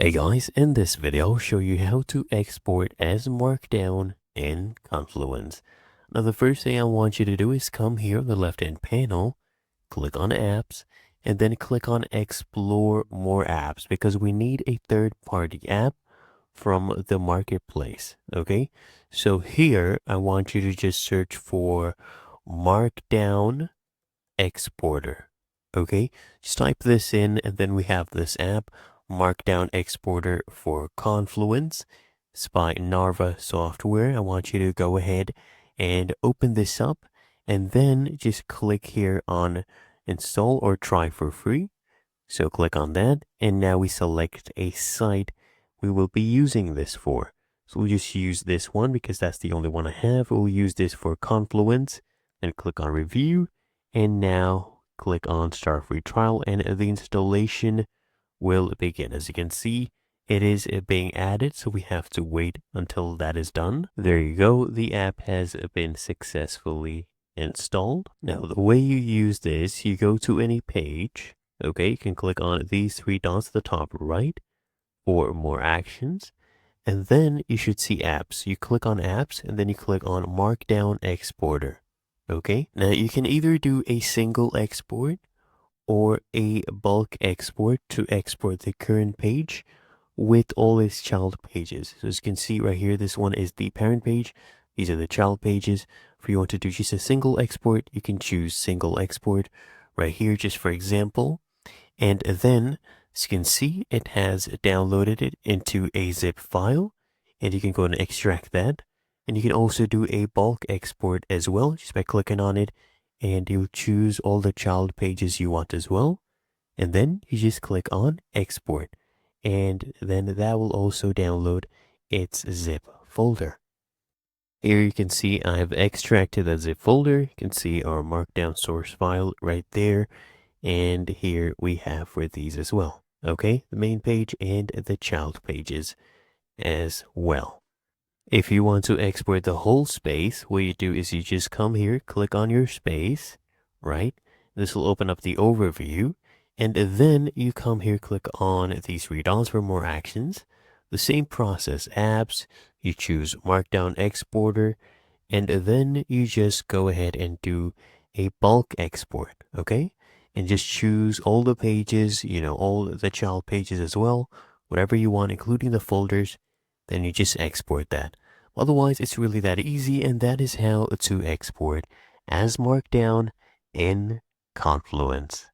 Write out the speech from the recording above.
Hey guys, in this video I'll show you how to export as Markdown in Confluence. Now the first thing I want you to do is come here on the left hand panel, click on apps, and then click on explore more apps because we need a third-party app from the marketplace. Okay, so here I want you to just search for Markdown exporter. Okay, just type this in and then we have this app, Markdown exporter for Confluence. It's by Narva Software. I want you to go ahead and open this up and then just click here on install or try for free. So click on that and now we select a site we will be using this for. So we'll just use this one because that's the only one I have. We'll use this for Confluence and click on review. And now click on start free trial and the installation will begin. As you can see, it is being added, so we have to wait until that is done. There you go. The app has been successfully installed. Now, the way you use this, you go to any page. Okay, you can click on these three dots at the top right for more actions. And then you should see apps. You click on apps and then you click on Markdown Exporter. Okay, now you can either do a single export or a bulk export to export the current page with all its child pages. So as you can see right here, this one is the parent page. These are the child pages. If you want to do just a single export, you can choose single export right here, just for example. And then, as you can see, it has downloaded it into a zip file, and you can go and extract that. And you can also do a bulk export as well, just by clicking on it, and you'll choose all the child pages you want as well. And then you just click on export, and then that will also download its zip folder. Here you can see I've extracted the zip folder. You can see our Markdown source file right there. And here we have for these as well. Okay, the main page and the child pages as well. If you want to export the whole space, what you do is you just come here, click on your space, right? This will open up the overview. And then you come here, click on these three dots for more actions. The same process, apps, you choose Markdown Exporter, and then you just go ahead and do a bulk export, okay? And just choose all the pages, all the child pages as well, whatever you want, including the folders, then you just export that. Otherwise, it's really that easy, and that is how to export as Markdown in Confluence.